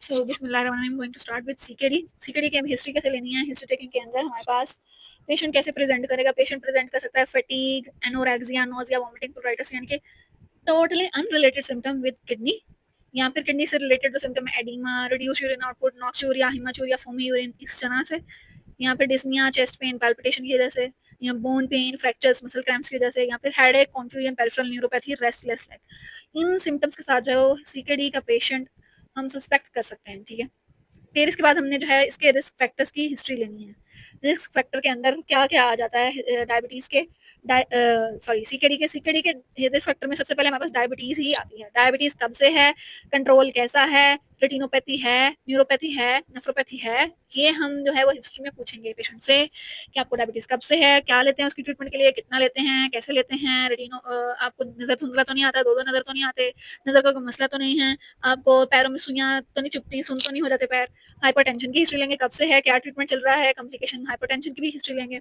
सो बिस्मिल्लाहिर्रहमानिर्रहीम, I am going to start with CKD. CKD की history कैसे लेनी है। हिस्ट्री टेकिंग के अंदर हमारे पास पेशेंट कैसे प्रेजेंट करेगा। पेशेंट प्रेजेंट कर सकता है fatigue, anorexia, nausea, vomiting, pruritus, यानी कि totally unrelated symptom with kidney. या फिर किडनी से रिलेटेड जो सिम्टम है oedema, reduce urine output, nocturia, haematuria, foamy urine, इस तरह से। यहाँ पे डिस्निया, चेस्ट पेन, पैल्पिटेशन की वजह से, या bone pain, fractures, muscle cramps की वजह से, या फिर headache, confusion, peripheral neuropathy, restless leg, इन सिम्टम्स के साथ जो सीकेडी का पेशेंट हम सस्पेक्ट कर सकते हैं। ठीक है, फिर इसके बाद हमने जो है इसके रिस्क फैक्टर्स की हिस्ट्री लेनी है। रिस्क फैक्टर के अंदर क्या क्या आ जाता है डायबिटीज के, सीकेडी के रिस्क फैक्टर में सबसे पहले हमारे पास डायबिटीज ही आती है। डायबिटीज कब से है, कंट्रोल कैसा है, रेटिनोपैथी है, न्यूरोपैथी है, नेफ्रोपैथी है, ये हम जो है वो हिस्ट्री में पूछेंगे पेशेंट से कि आपको डायबिटीज कब से है, क्या लेते हैं उसकी ट्रीटमेंट के लिए, कितना लेते हैं, कैसे लेते हैं, आपको नजर धुंधला तो नहीं आता, दो नजर तो नहीं आते, नजर का कोई मसला तो नहीं है, आपको पैरों में सुइयां तो नहीं चुभती, सुन तो नहीं हो जाते पैर, हाइपरटेंशन की हिस्ट्री लेंगे, कब से है, क्या ट्रीटमेंट चल रहा है, कॉम्प्लिकेशन हाइपरटेंशन की भी हिस्ट्री लेंगे।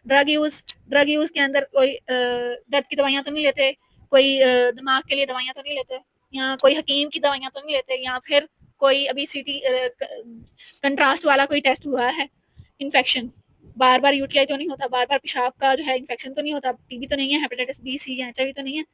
ड्रग यूज के अंदर कोई दर्द की दवाइयां तो नहीं लेते, कोई दिमाग के लिए दवाइयां तो नहीं लेते, या कोई हकीम की दवाइयां तो नहीं लेते, या फिर कोई अभी सीटी कंट्रास्ट वाला कोई टेस्ट हुआ है, इन्फेक्शन, बार बार यूटीआई तो नहीं होता, बार बार पेशाब का जो है इन्फेक्शन तो नहीं होता, टीबी तो नहीं है, हेपेटाइटिस बी, सी या एचआईवी तो नहीं है,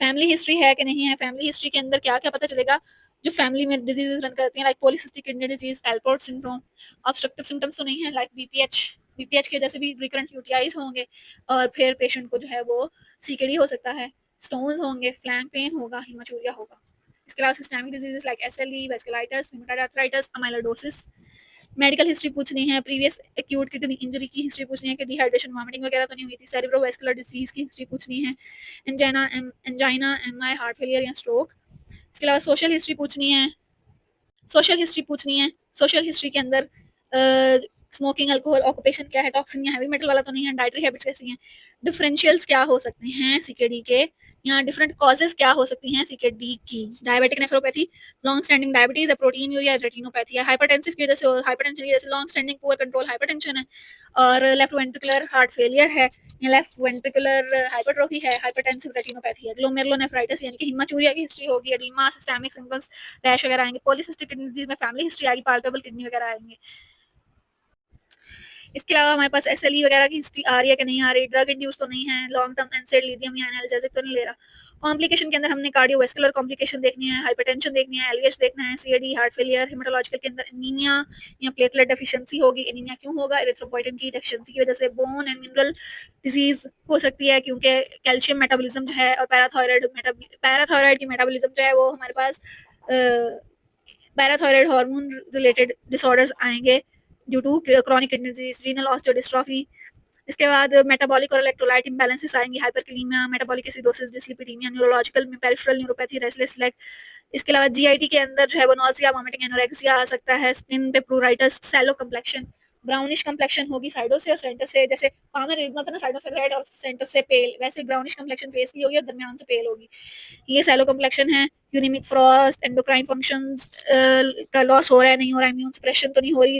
फैमिली हिस्ट्री है कि नहीं है। फैमिली हिस्ट्री के अंदर क्या क्या पता चलेगा जो फैमिली में डिजीजेस रन करती हैं, like polycystic kidney disease, Allport syndrome, obstructive symptoms तो नहीं है, लाइक बीपीएच की वजह से भी रिकरेंट यूटीआईज होंगे और फिर पेशेंट को जो है वो सीकेडी हो सकता है, स्टोन्स होंगे, फ्लैंक पेन होगा, हिमाचूरिया होगा। इसके अलावा systemic diseases like SLE, vasculitis, rheumatoid arthritis, amyloidosis. Medical history पूछनी है, प्रीवियस एक्यूट किडनी इंजरी की हिस्ट्री पूछनी है कि डिहाइड्रेशन, वॉमिटिंग वगैरह तो नहीं हुई थी, सेरेब्रोवास्कुलर डिजीज की हिस्ट्री पूछनी है, एंजाइना, एमआई, हार्ट फेलियर या स्ट्रोक। इसके अलावा सोशल हिस्ट्री पूछनी है। सोशल हिस्ट्री के अंदर स्मोकिंग, अल्कोहल, ऑक्यूपेशन क्या है, टॉक्सिन या हैवी मेटल वाला तो नहीं है, डाइटरी हैबिट्स कैसी हैं, डिफरेंशियल्स क्या हो सकते हैं सीकेडी के, यहाँ डिफरेंट कॉजेज क्या हो सकती हैं सीकेडी की, diabetic nephropathy, long standing diabetes, protein urea, retinopathy है, हाइपरटेंसिव की वजह से, हाइपरटेंशन की वजह से long standing poor control hypertension है, और लेफ्ट वेंट्रिकुलर हार्ट फेलियर है, या लेफ्ट वेंट्रिकुलर हाइपरट्रोफी है, हाइपरटेंसिव रेटिनोपैथी है, ग्लोमेरुलोनेफ्राइटिस यानी कि हिमाचूरिया की हिस्ट्री होगी, एडिमा, सिस्टेमिक सिम्पटम्स, रैश वगैरह आएंगे, पॉलीसिस्टिक किडनी डिजीज में फैमिली हिस्ट्री आएगी, पाल्पेबल किडनी वगैरह आएंगे। इसके अलावा हमारे पास एसएलई वगैरह की हिस्ट्री आ रही है कि नहीं आ रही, ड्रग इंड्यूस तो नहीं है, लॉन्ग टर्म एनसेड, लिथियम या एनाल्जेसिक तो नहीं ले रहा। कॉम्प्लिकेशन के अंदर हमने कार्डियोवास्कुलर कॉम्प्लिकेशन देखनी है, हाइपरटेंशन देखनी है, एलवीएच देखना है, सीएडी, हार्ट फेलियर, हेमाटोलॉजिकल के अंदर एनीमिया या प्लेटलेट डेफिशिएंसी होगी। एनीमिया क्यों होगा, एरिथ्रोपोइटिन की डेफिशिएंसी की वजह से। बोन एंड मिनरल डिजीज हो सकती है क्योंकि कैल्शियम मेटाबॉलिज्म जो है और पैराथायराइड की मेटाबॉलिज्म जो है वो हमारे पास पैराथायराइड हार्मोन रिलेटेड डिसऑर्डर्स आएंगे due to chronic kidney disease, renal osteodystrophy. इसके बाद मेटाबॉलिक और इलेक्ट्रोलाइट इम्बैलेंसेस आएंगी, hyperkalaemia, metabolic acidosis, dyslipidaemia, neurological में पेरिफेरल न्यूरोपैथी, रेस्टलेस लेग। इसके अलावा जीआईटी के अंदर जो है वो नॉसिया, वॉमिटिंग, एनोरेक्सिया आ सकता है, स्किन पे pruritus, sallow complexion, brownish complexion होगी साइडों से और सेंटर से, जैसे पाना रिदमा था ना, साइडों से रेड और सेंटर से पेल, वैसे ब्राउनिश कम्प्लेक्शन फेस की होगी और दरमियान से पेल होगी, ये सैलो कम्प्लेक्शन है। यूरिमिक फ्रॉस्ट, एंडोक्राइन फंक्शंस का लॉस हो रहा है, नहीं हो रहा है, इम्यून सप्रेशन तो नहीं हो रही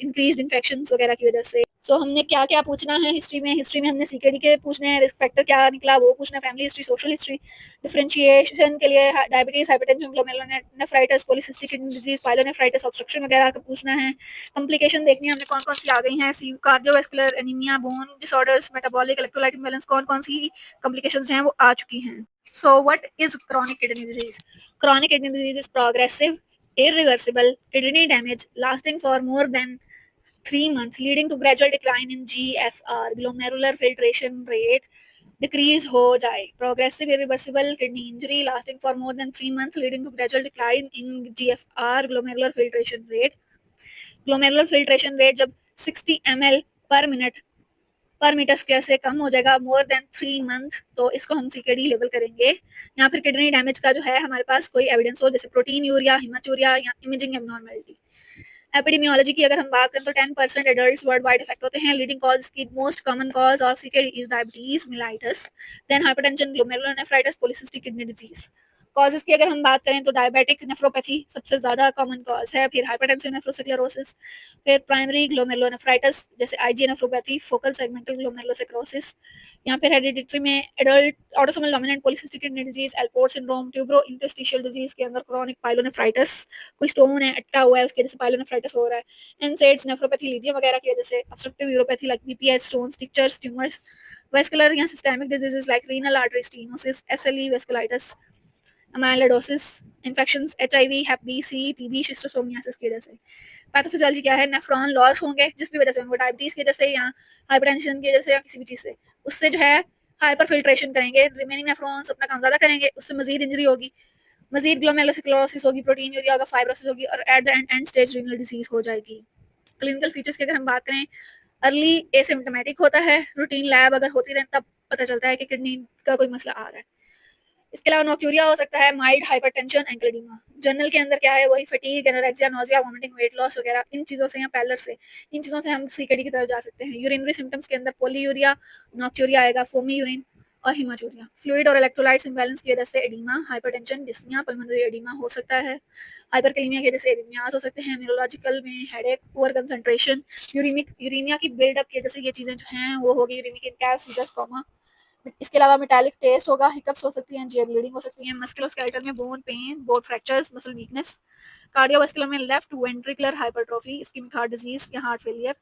इंक्रीज्ड इन्फेक्शंस वगैरह की वजह से। सो हमने क्या क्या पूछना है हिस्ट्री में हमने सीकेडी के पूछने हैं, रिस्क फैक्टर क्या निकला वो पूछना है, family history, social history, differentiation के लिए diabetes, hypertension, glomerulonephritis, polycystic kidney disease, pyelonephritis, obstruction वगैरह का पूछना है। कॉम्प्लिकेशन देखनी है हमने कौन कौन सी आ गई हैं, cardiovascular, anaemia, bone disorders, metabolic, electrolyte imbalance, कौन कौन सी कॉम्प्लिकेशंस हैं वो आ चुकी हैं। So what is chronic kidney disease? Chronic kidney disease is progressive, irreversible kidney damage lasting for more than 3 months, leading to gradual decline in GFR, glomerular filtration rate decrease हो जाए. Progressive irreversible kidney injury lasting for more than 3 months, leading to gradual decline in GFR, glomerular filtration rate. Glomerular filtration rate जब 60 ml पर metre square से कम हो जाएगा more than 3 month, तो इसको हम सीकेडी लेवल करेंगे। यहाँ फिर किडनी डैमेज का जो है हमारे पास कोई एविडेंस हो, जैसे प्रोटीन यूरिया, हिमाचूरिया या इमेजिंग एबनॉर्मेलिटी। एपिडेमियोलॉजी की अगर हम बात करें तो 10% एडल्ट्स वर्ल्ड वाइड इफेक्ट होते हैं। लीडिंग कॉज की most common cause of CKD is diabetes mellitus, then hypertension, glomerulonephritis, polycystic kidney disease. Causes की अगर हम बात करें तो डायबिटिक नेफ्रोपैथी सबसे ज़्यादा कॉमन कॉज़ है, फिर हाइपरटेंसिव नेफ्रोस्क्लेरोसिस, फिर प्राइमरी ग्लोमेरुलोनेफ्राइटिस जैसे IG nephropathy, focal segmental glomerulonecrosis, या फिर हेरिडिटरी में adult autosomal dominant polycystic kidney disease, Alport syndrome, tubulo interstitial disease के अंदर क्रोनिक पाइलोनेफ्राइटिस, कोई स्टोन है, अटका हुआ है, उसकी वजह से पाइलोनेफ्राइटिस हो रहा है, एनसेड्स नेफ्रोपैथी लीथियम वगैरह की वजह से, obstructive uropathy like BPH, stones, strictures, tumours, vascular या systemic diseases like renal artery stenosis, SLE, vasculitis, amyloidosis, infections, HIV, hep B, C, TB, schistosomiasis की वजह से। पैथोफिजियोलॉजी क्या है? नेफ्रॉन लॉस होंगे जिस भी वजह से होंगे, डायबिटीज की वजह से या हाइपरटेंशन की वजह से या किसी भी चीज़ से। उससे जो है हाइपर फिल्ट्रेशन करेंगे, रिमेनिंग नेफ्रॉन्स अपना काम ज़्यादा करेंगे, उससे मजीद इंजरी होगी, मजीद ग्लोमेरुलोनेक्रोसिस होगी, प्रोटीन यूरिया होगा, फाइब्रोसिस होगी और at the end stage renal disease हो जाएगी। क्लिनिकल फीचर्स की अगर हम बात करें, अर्ली एसिम्प्टोमेटिक होता है, रूटीन लैब अगर होती रहे तब पता चलता है कि किडनी का कोई मसला आ रहा है। इसके अलावा नोक्टूरिया हो सकता है, माइल्ड हाइपरटेंशन, एंक्लोडीमा। जर्नल के अंदर क्या है, वही fatigue, anorexia, nausea, vomiting, weight loss वगैरह, इन चीज़ों से या पैलर से, इन चीज़ों से हम सीकेडी की तरफ जा सकते हैं। यूरिनरी सिम्टम्स के अंदर पोलीयूरिया, नोक्टूरिया आएगा, फोमी यूरिन और हिमाचूरिया। फ्लूइड और इलेक्ट्रोलाइट्स इम्बैलेंस की वजह से oedema, hypertension, dyspnoea, pulmonary oedema हो सकता है। हाइपरकैलेमिया की वजह से एरिथमियाज हो सकते हैं। न्यूरोलॉजिकल में हेडेक, पुअर कंसंट्रेशन, यूरीमिया की बिल्डअप की वजह से ये चीज़ें जो हैं वो होगी, यूरिमिक इनकैस, सीजस, कोमा। इसके अलावा मेटालिक टेस्ट होगा, हिकअप्स हो सकती हैं, जियर ब्लीडिंग हो सकती है, मस्कुलोस्केलेटल में bone pain, bone fractures, muscle weakness, cardiovascular में left ventricular hypertrophy, ischaemic heart disease या हार्ट फेलियर,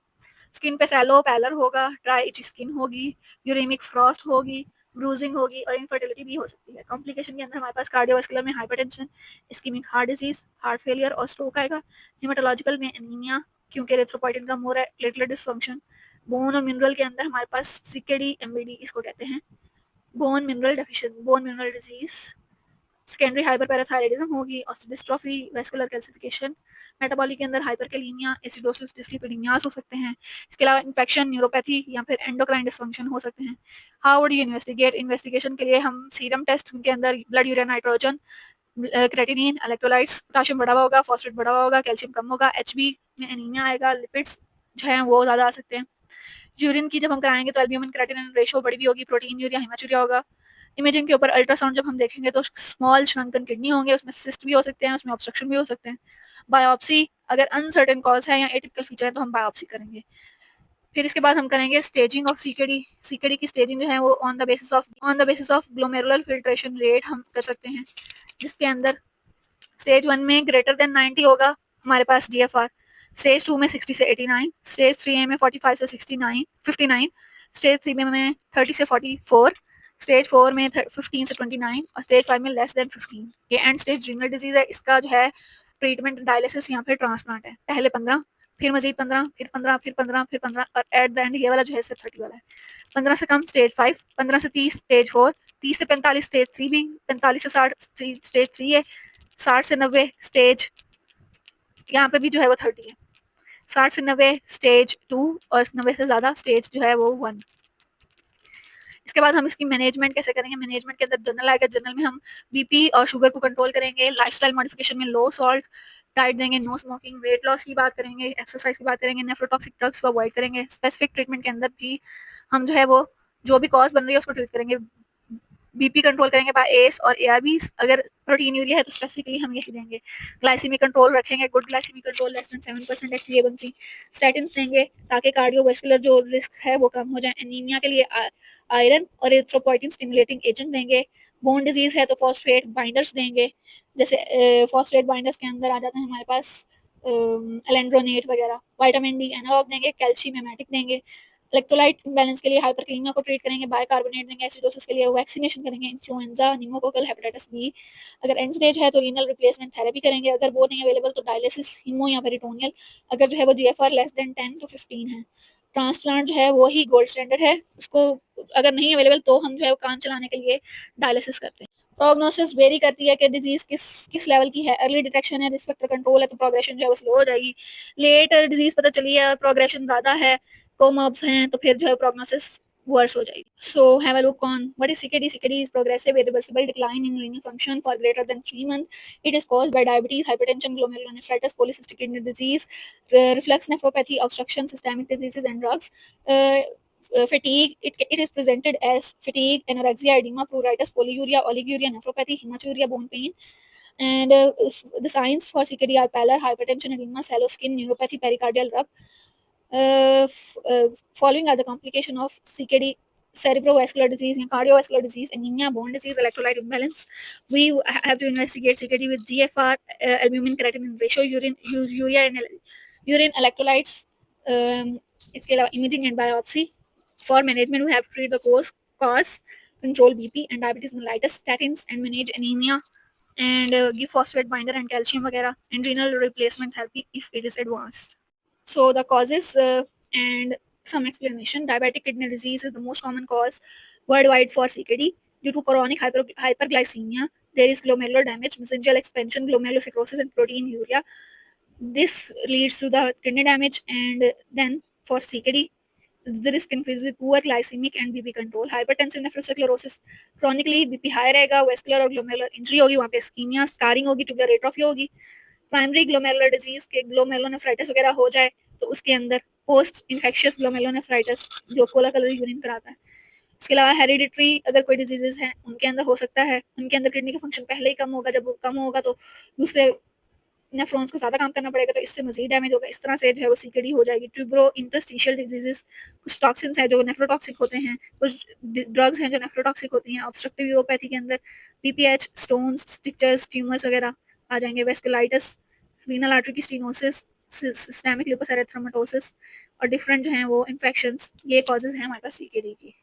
स्किन पे सैलो पैलर होगा, ड्राई इची स्किन होगी, यूरेमिक फ्रॉस्ट होगी, ब्रूजिंग होगी और इनफर्टिलिटी भी हो सकती है। कॉम्प्लिकेशन के अंदर हमारे पास कार्डियोवास्कुलर में hypertension, ischaemic heart disease, heart failure और स्ट्रोक आएगा। हेमाटोलॉजिकल में एनीमिया, क्योंकि एरिथ्रोपोइटिन कम हो रहा है, प्लेटलेट डिसफंक्शन। बोन और मिनरल के अंदर हमारे पास सीकेडी, एमबीडी इसको कहते हैं, bone mineral deficient, bone mineral disease, secondary hyperparathyroidism होगी, ऑस्टियोडिस्ट्रोफी, वेस्कुलर कैल्सिफिकेशन, मेटाबॉलिक के अंदर हाइपरकैलेमिया, एसिडोसिस, डिस्लिपिडीमियास हो सकते हैं। इसके अलावा इन्फेक्शन, न्यूरोपैथी या फिर एंडोक्राइन डिसफंक्शन हो सकते हैं। How would you investigate? Investigation के लिए हम सीरम टेस्ट के अंदर blood urea nitrogen, creatinine, electrolytes, potassium बढ़ा हुआ होगा, फॉस्फेट बढ़ा हुआ होगा, कैल्शियम कम होगा, एचबी में एनीमिया आएगा, लिपिड्स जो हैं वो ज़्यादा आ सकते हैं। यूरिन की जब हम कराएंगे तो एल्ब्यूमिन क्रेटिनिन रेशो बड़ी भी होगी, प्रोटीन यूरिया, हिमाचूरिया होगा। इमेजिंग के ऊपर अल्ट्रासाउंड जब हम देखेंगे तो स्मॉल श्रंकन किडनी होंगे, उसमें सिस्ट भी हो सकते हैं, उसमें ऑब्स्ट्रक्शन भी हो सकते हैं। बायोप्सी अगर अनसर्टेन कॉज है या एटिपिकल फीचर है तो हम बायोप्सी करेंगे। फिर इसके बाद हम करेंगे स्टेजिंग ऑफ सीकेडी। सीकेडी की स्टेजिंग जो है वो on the basis of glomerular filtration rate हम कर सकते हैं, जिसके अंदर स्टेज 1 में ग्रेटर देन 90 होगा हमारे पास जीएफआर, स्टेज 2 में 60 से 89, स्टेज 3 में 45 से 69 59, स्टेज 3 में 30 से 44, स्टेज 4 में 15 से 29 और स्टेज 5 में लेस देन 15। ये एंड स्टेज रीनल डिजीज है, इसका जो है ट्रीटमेंट डायलिसिस या फिर ट्रांसप्लांट है। पहले 15, फिर मजीद 15, फिर 15, फिर 15, फिर 15 और एट द एंड ये वाला जो है सिर्फ 30 वाला है। 15 से कम स्टेज 5, 15 से 30 स्टेज 4, 30 से 45 स्टेज 3 भी, 45 से 60 स्टेज 3 है, 60 से 90 स्टेज, यहाँ पे भी जो है वो 30 है, 60 से 90 स्टेज 2 और 90 से ज़्यादा स्टेज जो है वो 1। इसके बाद हम इसकी मैनेजमेंट कैसे करेंगे? मैनेजमेंट के अंदर जर्नल आएगा, जर्नल में हम बीपी और शुगर को कंट्रोल करेंगे, लाइफस्टाइल मॉडिफिकेशन में लो सॉल्ट डाइट देंगे, नो स्मोकिंग, वेट लॉस की बात करेंगे, एक्सरसाइज की बात करेंगे, नेफ्रोटॉक्सिक ड्रग्स को अवॉइड करेंगे। स्पेसिफिक ट्रीटमेंट के अंदर भी हम जो है वो जो भी कॉज बन रही है उसको ट्रीट करेंगे। बीपी कंट्रोल करेंगे बाय एस और एआरबीस, अगर प्रोटीन यूरिया है तो स्पेसिफिकली हम यही देंगे। ग्लाइसीमिक कंट्रोल रखेंगे, good glycaemic control less than 7% HbA1c। Statin देंगे ताकि कार्डियोवास्कुलर जो रिस्क है वो कम हो जाए। एनीमिया के लिए आयरन और एरिथ्रोपोइटिन स्टिमुलेटिंग एजेंट देंगे। बोन डिजीज है तो फॉस्फेट बाइंडर्स देंगे, जैसे फॉस्फेट बाइंडर्स के अंदर आ जाते हैं हमारे पास एलेंड्रोनेट वगैरह। विटामिन डी एनालॉग देंगे, कैल्शियम हेमेटिक देंगे। इलेक्ट्रोलाइट इम्बैलेंस के लिए हाइपरकैलेमिया को ट्रीट करेंगे, बाइकार्बोनेट देंगे। एसिडोसिस के लिए वैक्सीनेशन करेंगे, इन्फ्लुएंजा, निमोकोकल हेपेटाइटिस बी। अगर एंड स्टेज है तो रीनल रिप्लेसमेंट थेरेपी करेंगे, अगर वो नहीं अवेलेबल तो डायलिसिस, हीमो या पेरिटोनियल, अगर जो है वो जीएफआर लेस देन 10 to 15 है। ट्रांसप्लांट जो है वो ही गोल्ड स्टैंडर्ड है, उसको अगर नहीं अवेलेबल तो हम जो है वो काम चलाने के लिए डायलिसिस करते हैं। प्रोग्नोसिस वेरी करती है कि डिजीज किस किस लेवल की है। अर्ली डिटेक्शन है, रिस्क फैक्टर कंट्रोल है तो प्रोग्रेशन जो है वो स्लो हो जाएगी। लेट डिजीज पता चली है और प्रोग्रेशन ज़्यादा है, कोमॉब्स हैं तो फिर जो है प्रोग्नोसिस वर्स हो जाएगी। So have a look on what is CKD. CKD is progressive irreversible decline in renal function for greater than 3 months. It is caused by diabetes, hypertension, glomerulonephritis, polycystic kidney disease, reflux nephropathy, obstruction, systemic diseases and drugs. fatigue, it is presented as fatigue, anorexia, edema, pruritus, polyuria, oliguria, nephropathy, hematuria, bone pain. And the signs for CKD are pallor, hypertension, edema, sallow skin, neuropathy, pericardial rub. Following are the complication of CKD: cerebrovascular disease and cardiovascular disease, anemia, bone disease, electrolyte imbalance. We have to investigate CKD with GFR, albumin creatinine ratio, urine electrolytes. इसके अलावा imaging and biopsy. For management, we have to treat the cause, control BP and diabetes mellitus, statins, and manage anemia, and give phosphate binder and calcium वगैरह, and renal replacement therapy if it is advanced. So the causes and some explanation. Diabetic kidney disease is the most common cause worldwide for CKD due to chronic hyperglycemia. There is glomerular damage, mesangial expansion, glomerulosclerosis, and proteinuria. This leads to the kidney damage, and then for CKD, the risk increases with poor glycemic and BP control. Hypertensive nephrosclerosis, chronically BP high रहेगा, vascular और glomerular injury होगी, वहाँ पे ischemia, scarring होगी, tubular atrophy होगी. Primary glomerular disease के glomerulonephritis वगैरह हो जाए तो उसके अंदर पोस्ट इन्फेक्शियस ग्लोमेरुलोनेफ्राइटिस जो कोला कलर यूरिन कराता है. इसके अलावा हेरिडिटरी अगर कोई डिजीजेस हैं उनके अंदर हो सकता है, उनके अंदर किडनी का फंक्शन पहले ही कम होगा, जब वो कम होगा तो दूसरे नेफ्रॉन्स को ज़्यादा काम करना पड़ेगा, तो इससे मजीद डैमेज होगा. इस तरह से जो है वो सीकेडी हो जाएगी. ट्यूब्रो इंटरस्टिशियल डिजीजेस, कुछ टॉक्सिन्स हैं जो नेफ्रोटॉक्सिक होते हैं, कुछ ड्रग्स हैं जो नेफ्रोटॉक्सिक होती हैं. ऑब्स्ट्रक्टिव यूरोपैथी के अंदर पीपीएच, स्टोन्स, स्टिक्चर्स, ट्यूमर्स वगैरह आ जाएंगे. वेस्कुलाइटिस, रीनल आर्टरी की स्टेनोसिस, सिस्टेमिक लिपोस एरिथ्रोमाटोसिस और डिफरेंट जो हैं वो इन्फेक्शंस, ये कॉजेज हैं हमारे पास सीकेडी की.